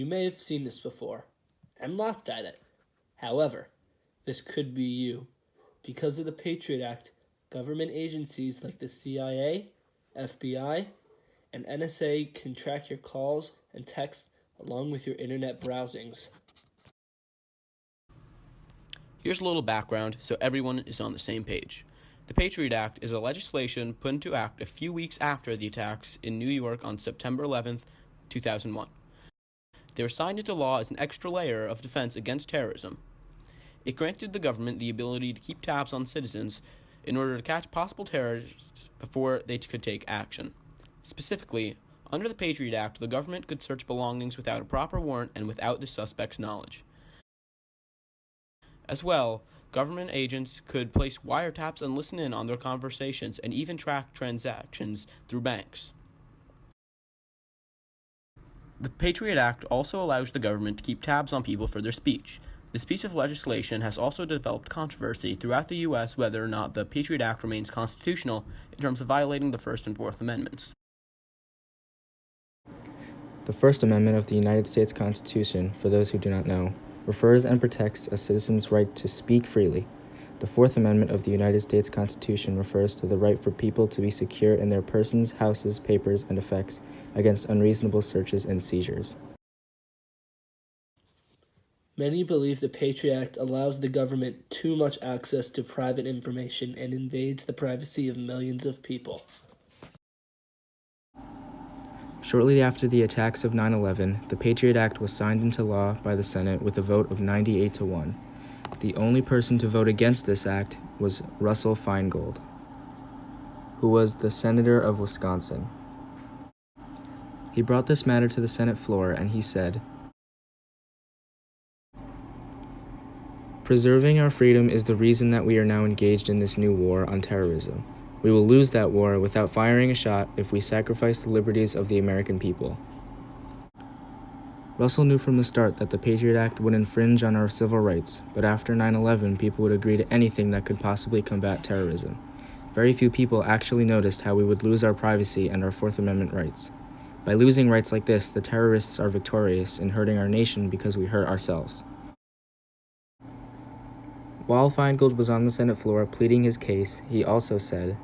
You may have seen this before and laughed at it. However, this could be you. Because of the Patriot Act, government agencies like the CIA, FBI, and NSA can track your calls and texts along with your internet browsings. Here's a little background so everyone is on the same page. The Patriot Act is a legislation put into act a few weeks after the attacks in New York on September 11th, 2001. They were signed into law as an extra layer of defense against terrorism. It granted the government the ability to keep tabs on citizens in order to catch possible terrorists before they could take action. Specifically, under the Patriot Act, the government could search belongings without a proper warrant and without the suspect's knowledge. As well, government agents could place wiretaps and listen in on their conversations and even track transactions through banks. The Patriot Act also allows the government to keep tabs on people for their speech. This piece of legislation has also developed controversy throughout the U.S. whether or not the Patriot Act remains constitutional in terms of violating the First and Fourth Amendments. The First Amendment of the United States Constitution, for those who do not know, refers and protects a citizen's right to speak freely. The Fourth Amendment of the United States Constitution refers to the right for people to be secure in their persons, houses, papers, and effects against unreasonable searches and seizures. Many believe the Patriot Act allows the government too much access to private information and invades the privacy of millions of people. Shortly after the attacks of 9/11, the Patriot Act was signed into law by the Senate with a vote of 98-1. The only person to vote against this act was Russell Feingold, who was the senator of Wisconsin. He brought this matter to the Senate floor and he said, "Preserving our freedom is the reason that we are now engaged in this new war on terrorism. We will lose that war without firing a shot if we sacrifice the liberties of the American people." Russell knew from the start that the Patriot Act would infringe on our civil rights, but after 9/11, people would agree to anything that could possibly combat terrorism. Very few people actually noticed how we would lose our privacy and our Fourth Amendment rights. By losing rights like this, the terrorists are victorious in hurting our nation because we hurt ourselves. While Feingold was on the Senate floor pleading his case, he also said,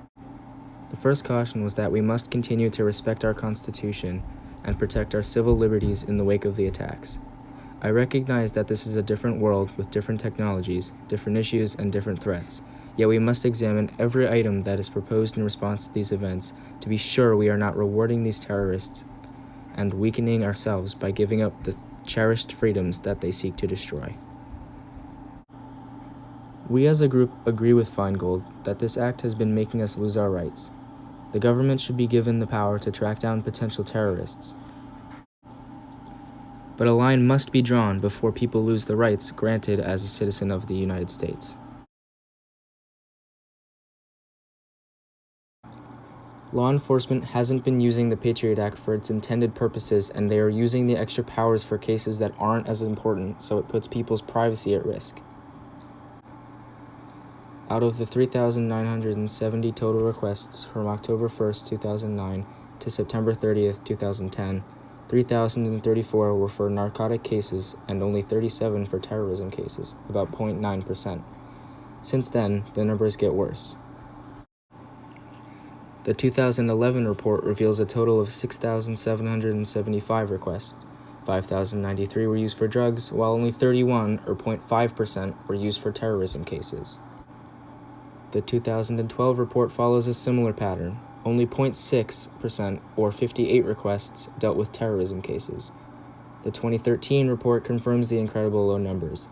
"The first caution was that we must continue to respect our Constitution and protect our civil liberties in the wake of the attacks. I recognize that this is a different world with different technologies, different issues, and different threats, yet we must examine every item that is proposed in response to these events to be sure we are not rewarding these terrorists and weakening ourselves by giving up the cherished freedoms that they seek to destroy." We as a group agree with Feingold that this act has been making us lose our rights. The government should be given the power to track down potential terrorists. But a line must be drawn before people lose the rights granted as a citizen of the United States. Law enforcement hasn't been using the Patriot Act for its intended purposes, and they are using the extra powers for cases that aren't as important, so it puts people's privacy at risk. Out of the 3,970 total requests from October 1st, 2009 to September 30th, 2010, 3,034 were for narcotic cases and only 37 for terrorism cases, about 0.9%. Since then, the numbers get worse. The 2011 report reveals a total of 6,775 requests. 5,093 were used for drugs, while only 31, or 0.5%, were used for terrorism cases. The 2012 report follows a similar pattern. Only 0.6%, or 58 requests, dealt with terrorism cases. The 2013 report confirms the incredible low numbers.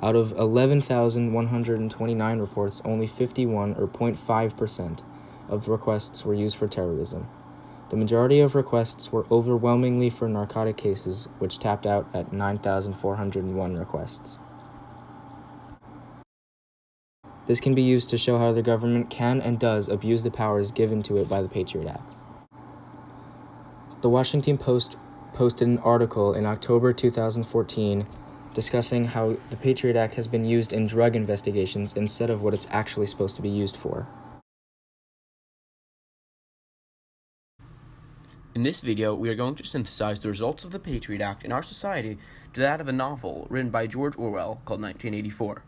Out of 11,129 reports, only 51, or 0.5%, of requests were used for terrorism. The majority of requests were overwhelmingly for narcotic cases, which tapped out at 9,401 requests. This can be used to show how the government can and does abuse the powers given to it by the Patriot Act. The Washington Post posted an article in October 2014 discussing how the Patriot Act has been used in drug investigations instead of what it's actually supposed to be used for. In this video, we are going to synthesize the results of the Patriot Act in our society to that of a novel written by George Orwell called 1984.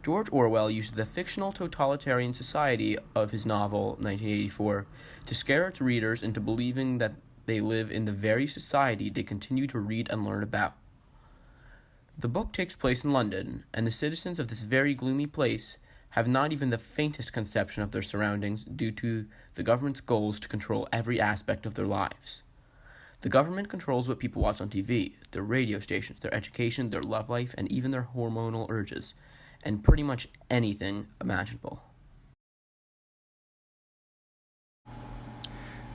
George Orwell used the fictional totalitarian society of his novel 1984 to scare its readers into believing that they live in the very society they continue to read and learn about. The book takes place in London, and the citizens of this very gloomy place have not even the faintest conception of their surroundings due to the government's goals to control every aspect of their lives. The government controls what people watch on TV, their radio stations, their education, their love life, and even their hormonal urges, and pretty much anything imaginable.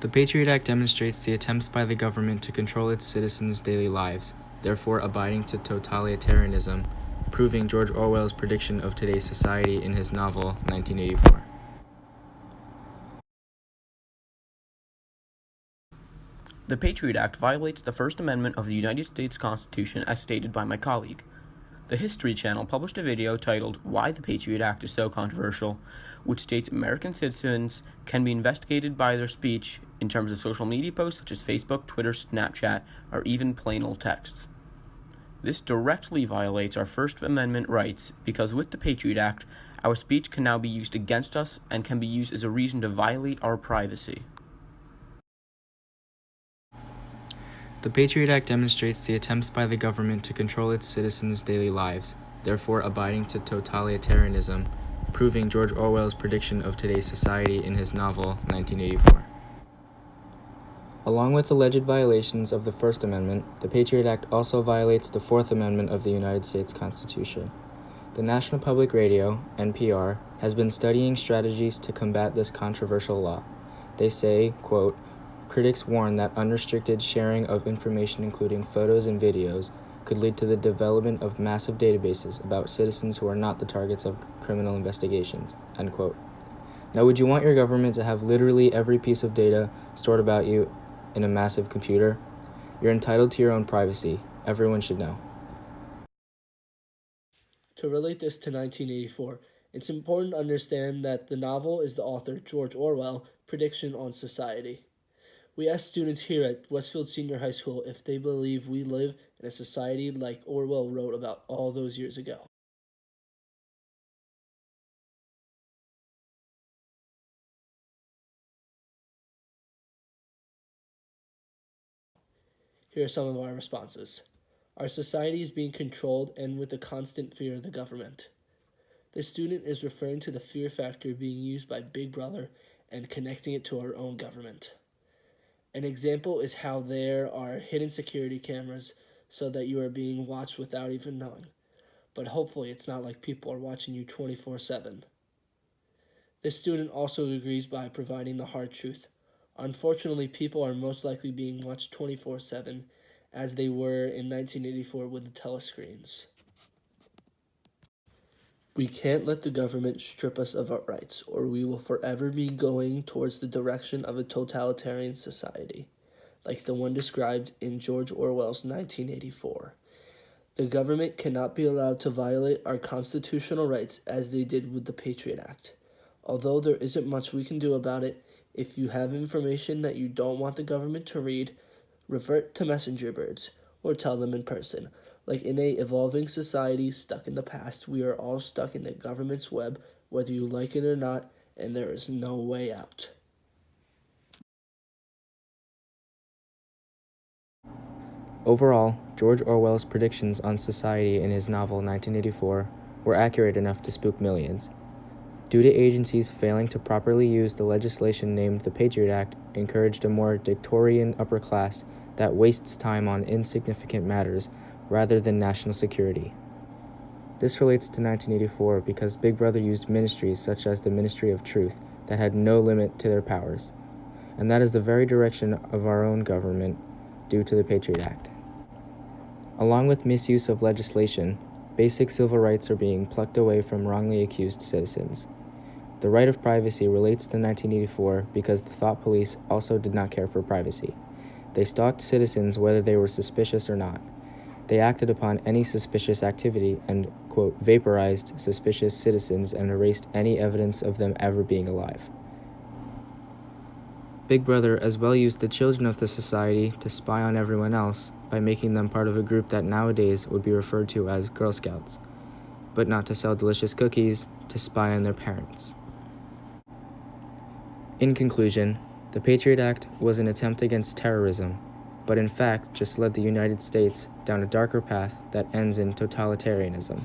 The Patriot Act demonstrates the attempts by the government to control its citizens' daily lives, therefore abiding to totalitarianism, proving George Orwell's prediction of today's society in his novel 1984. The Patriot Act violates the First Amendment of the United States Constitution as stated by my colleague. The History Channel published a video titled Why the Patriot Act is So Controversial, which states American citizens can be investigated by their speech in terms of social media posts such as Facebook, Twitter, Snapchat, or even plain old texts. This directly violates our First Amendment rights because with the Patriot Act, our speech can now be used against us and can be used as a reason to violate our privacy. The Patriot Act demonstrates the attempts by the government to control its citizens' daily lives, therefore abiding to totalitarianism, proving George Orwell's prediction of today's society in his novel 1984. Along with alleged violations of the First Amendment, the Patriot Act also violates the Fourth Amendment of the United States Constitution. The National Public Radio, NPR, has been studying strategies to combat this controversial law. They say, quote, critics warn that unrestricted sharing of information including photos and videos could lead to the development of massive databases about citizens who are not the targets of criminal investigations, end quote. Now, would you want your government to have literally every piece of data stored about you in a massive computer? You're entitled to your own privacy. Everyone should know. To relate this to 1984, it's important to understand that the novel is the author, George Orwell, prediction on society. We asked students here at Westfield Senior High School if they believe we live in a society like Orwell wrote about all those years ago. Here are some of our responses. Our society is being controlled and with the constant fear of the government. The student is referring to the fear factor being used by Big Brother and connecting it to our own government. An example is how there are hidden security cameras so that you are being watched without even knowing. But hopefully it's not like people are watching you 24/7. This student also agrees by providing the hard truth. Unfortunately, people are most likely being watched 24/7 as they were in 1984 with the telescreens. We can't let the government strip us of our rights, or we will forever be going towards the direction of a totalitarian society, like the one described in George Orwell's 1984. The government cannot be allowed to violate our constitutional rights as they did with the Patriot Act. Although there isn't much we can do about it, if you have information that you don't want the government to read, revert to messenger birds, or tell them in person. Like in a evolving society stuck in the past, we are all stuck in the government's web, whether you like it or not, and there is no way out. Overall, George Orwell's predictions on society in his novel 1984 were accurate enough to spook millions. Due to agencies failing to properly use the legislation named the Patriot Act, encouraged a more dictatorial upper class that wastes time on insignificant matters rather than national security. This relates to 1984 because Big Brother used ministries such as the Ministry of Truth that had no limit to their powers, and that is the very direction of our own government due to the Patriot Act. Along with misuse of legislation, basic civil rights are being plucked away from wrongly accused citizens. The right of privacy relates to 1984 because the thought police also did not care for privacy. They stalked citizens whether they were suspicious or not. They acted upon any suspicious activity and, quote, vaporized suspicious citizens and erased any evidence of them ever being alive. Big Brother as well used the children of the society to spy on everyone else by making them part of a group that nowadays would be referred to as Girl Scouts, but not to sell delicious cookies, to spy on their parents. In conclusion, the Patriot Act was an attempt against terrorism, but in fact just led the United States down a darker path that ends in totalitarianism.